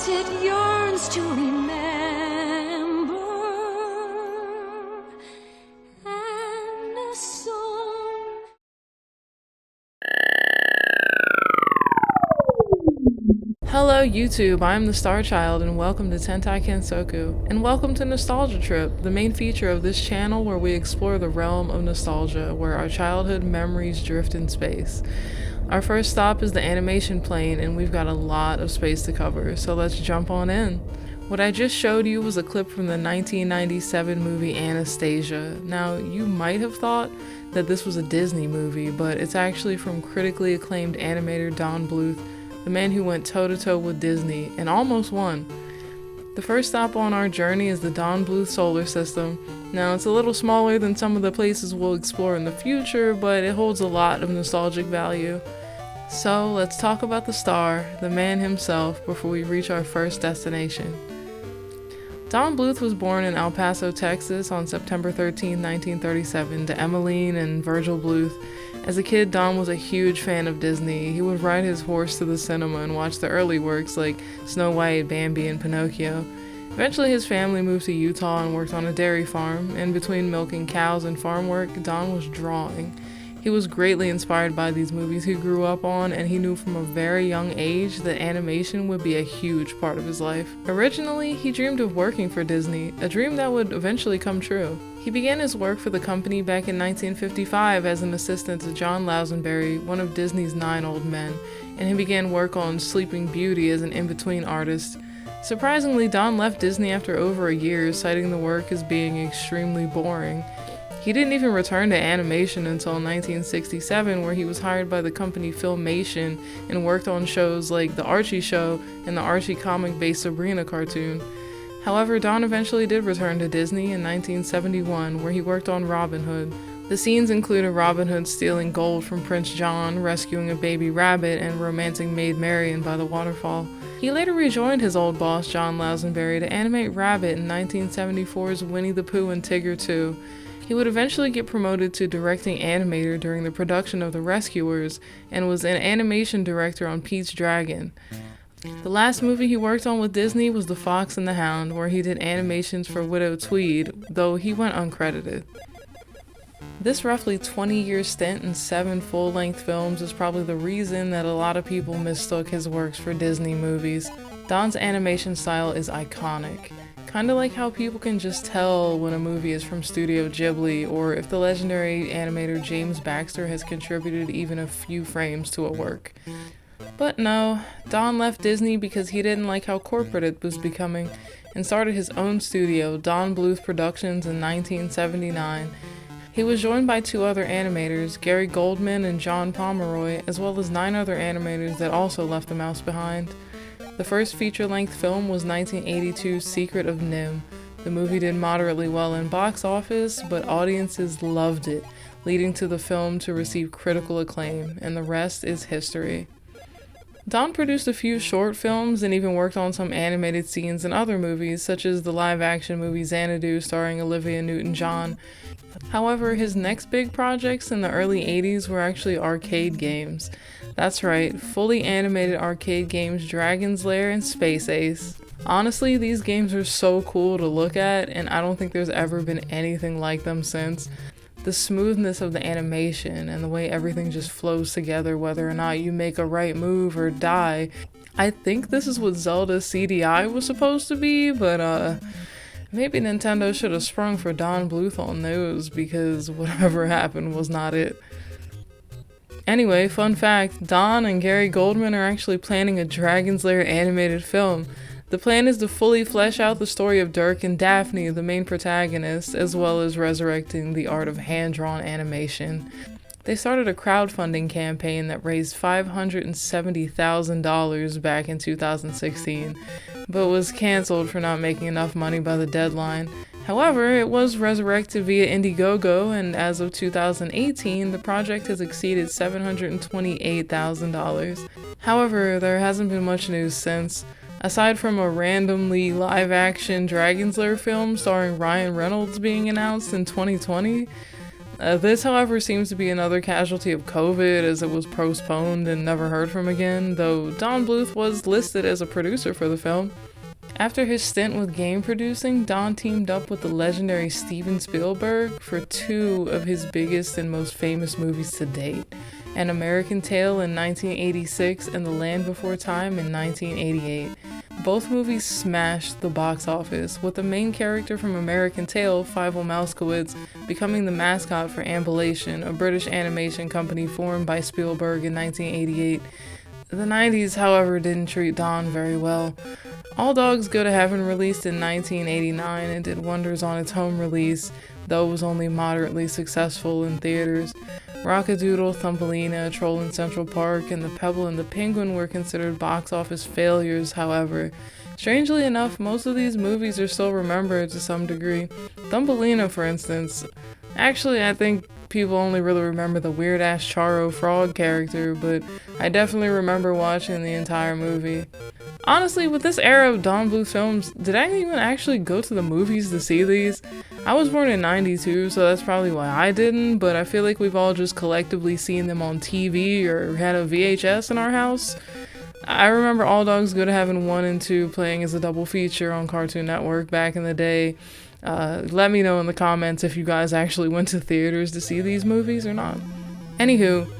heart it yearns to remember, and a song. Hello YouTube, I'm the StarChild and welcome to Tentai Kensoku, and welcome to Nostalgia Trip, the main feature of this channel where we explore the realm of nostalgia, where our childhood memories drift in space. Our first stop is the animation plane, and we've got a lot of space to cover, so let's jump on in. What I just showed you was a clip from the 1997 movie Anastasia. Now, you might have thought that this was a Disney movie, but it's actually from critically acclaimed animator Don Bluth, the man who went toe-to-toe with Disney and almost won. The first stop on our journey is the Don Bluth solar system. Now, it's a little smaller than some of the places we'll explore in the future, but it holds a lot of nostalgic value. So let's talk about the star, the man himself, before we reach our first destination. Don Bluth was born in El Paso, Texas on September 13, 1937 to Emmeline and Virgil Bluth. As a kid, Don was a huge fan of Disney. He would ride his horse to the cinema and watch the early works like Snow White, Bambi, and Pinocchio. Eventually his family moved to Utah and worked on a dairy farm, and between milking cows and farm work, Don was drawing. He was greatly inspired by these movies he grew up on, and he knew from a very young age that animation would be a huge part of his life. Originally, he dreamed of working for Disney, a dream that would eventually come true. He began his work for the company back in 1955 as an assistant to John Lazenby, one of Disney's 9 old men, and he began work on Sleeping Beauty as an in-between artist. Surprisingly, Don left Disney after over a year, citing the work as being extremely boring. He didn't even return to animation until 1967, where he was hired by the company Filmation and worked on shows like The Archie Show and the Archie comic-based Sabrina cartoon. However, Don eventually did return to Disney in 1971, where he worked on Robin Hood. The scenes included Robin Hood stealing gold from Prince John, rescuing a baby rabbit, and romancing Maid Marian by the waterfall. He later rejoined his old boss, John Lazenby, to animate Rabbit in 1974's Winnie the Pooh and Tigger 2. He would eventually get promoted to directing animator during the production of The Rescuers, and was an animation director on Pete's Dragon. The last movie he worked on with Disney was The Fox and the Hound, where he did animations for Widow Tweed, though he went uncredited. This roughly 20-year stint in 7 full-length films is probably the reason that a lot of people mistook his works for Disney movies. Don's animation style is iconic. Kinda like how people can just tell when a movie is from Studio Ghibli, or if the legendary animator James Baxter has contributed even a few frames to a work. But no, Don left Disney because he didn't like how corporate it was becoming, and started his own studio, Don Bluth Productions, in 1979. He was joined by 2 other animators, Gary Goldman and John Pomeroy, as well as 9 other animators that also left the mouse behind. The first feature-length film was 1982's Secret of Nim. The movie did moderately well in box office, but audiences loved it, leading to the film to receive critical acclaim, and the rest is history. Don produced a few short films and even worked on some animated scenes in other movies, such as the live-action movie Xanadu starring Olivia Newton-John. However, his next big projects in the early 80s were actually arcade games. That's right, fully animated arcade games Dragon's Lair and Space Ace. Honestly, these games are so cool to look at, and I don't think there's ever been anything like them since. The smoothness of the animation and the way everything just flows together, whether or not you make a right move or die. I think this is what Zelda CDI was supposed to be, but maybe Nintendo should have sprung for Don Bluth on those, because whatever happened was not it. Anyway, fun fact, Don and Gary Goldman are actually planning a Dragon's Lair animated film. The plan is to fully flesh out the story of Dirk and Daphne, the main protagonists, as well as resurrecting the art of hand-drawn animation. They started a crowdfunding campaign that raised $570,000 back in 2016, but was cancelled for not making enough money by the deadline. However, it was resurrected via Indiegogo, and as of 2018, the project has exceeded $728,000. However, there hasn't been much news since. Aside from a randomly live-action Dragon's Lair film starring Ryan Reynolds being announced in 2020, This, however, seems to be another casualty of COVID, as it was postponed and never heard from again, though Don Bluth was listed as a producer for the film. After his stint with game producing, Don teamed up with the legendary Steven Spielberg for two of his biggest and most famous movies to date, An American Tail in 1986 and The Land Before Time in 1988. Both movies smashed the box office, with the main character from American Tail, Fievel Mousekewitz, becoming the mascot for Ambulation, a British animation company formed by Spielberg in 1988. The 90s, however, didn't treat Don very well. All Dogs Go to Heaven released in 1989 and did wonders on its home release, though it was only moderately successful in theaters. Rockadoodle, Thumbelina, Troll in Central Park, and The Pebble and the Penguin were considered box office failures, however. Strangely enough, most of these movies are still remembered to some degree. Thumbelina, for instance. Actually, I think people only really remember the weird-ass Charo frog character, but I definitely remember watching the entire movie. Honestly, with this era of Don Bluth films, did I even actually go to the movies to see these? I was born in '92, so that's probably why I didn't, but I feel like we've all just collectively seen them on TV or had a VHS in our house. I remember All Dogs Go to Heaven 1 and 2 playing as a double feature on Cartoon Network back in the day. Let me know in the comments if you guys actually went to theaters to see these movies or not. Anywho,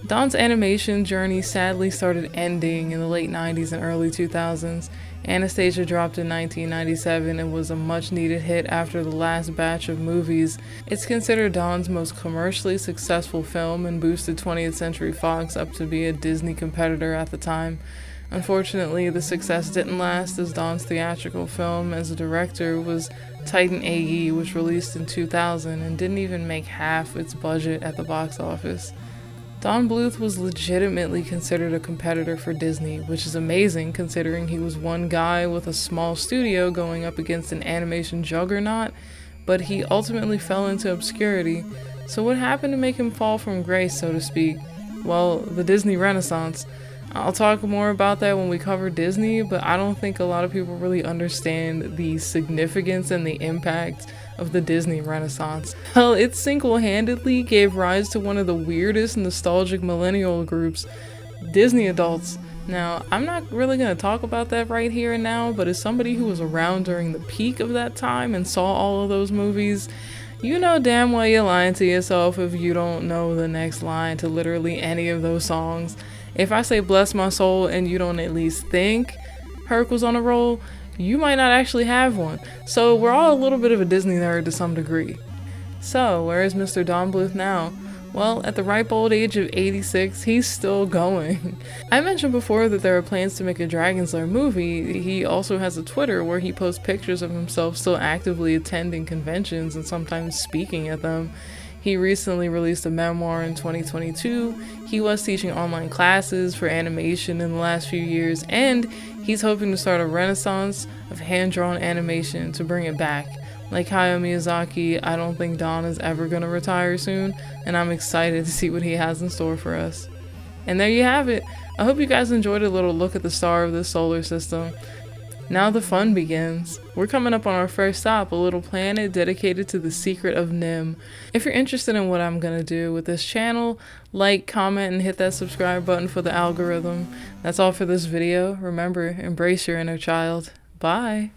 Don's animation journey sadly started ending in the late 90s and early 2000s. Anastasia dropped in 1997 and was a much-needed hit after the last batch of movies. It's considered Don's most commercially successful film and boosted 20th Century Fox up to be a Disney competitor at the time. Unfortunately, the success didn't last, as Don's theatrical film as a director was Titan A.E., which released in 2000 and didn't even make half its budget at the box office. Don Bluth was legitimately considered a competitor for Disney, which is amazing considering he was one guy with a small studio going up against an animation juggernaut, but he ultimately fell into obscurity. So what happened to make him fall from grace, so to speak? Well, the Disney Renaissance. I'll talk more about that when we cover Disney, but I don't think a lot of people really understand the significance and the impact of the Disney Renaissance. Hell, it single-handedly gave rise to one of the weirdest nostalgic millennial groups, Disney adults. Now, I'm not really going to talk about that right here and now, but as somebody who was around during the peak of that time and saw all of those movies, you know damn well you're lying to yourself if you don't know the next line to literally any of those songs. If I say bless my soul and you don't at least think Herc was on a roll, you might not actually have one. So we're all a little bit of a Disney nerd to some degree. So where is Mr. Don Bluth now? Well, at the ripe old age of 86, he's still going. I mentioned before that there are plans to make a Dragon's Lair movie. He also has a Twitter where he posts pictures of himself still actively attending conventions and sometimes speaking at them. He recently released a memoir in 2022. He was teaching online classes for animation in the last few years, and he's hoping to start a renaissance of hand-drawn animation to bring it back. Like Hayao Miyazaki, I don't think Don is ever going to retire soon, and I'm excited to see what he has in store for us. And there you have it. I hope you guys enjoyed a little look at the star of this solar system. Now the fun begins. We're coming up on our first stop, a little planet dedicated to the secret of Nim. If you're interested in what I'm gonna do with this channel, like, comment, and hit that subscribe button for the algorithm. That's all for this video. Remember, embrace your inner child. Bye!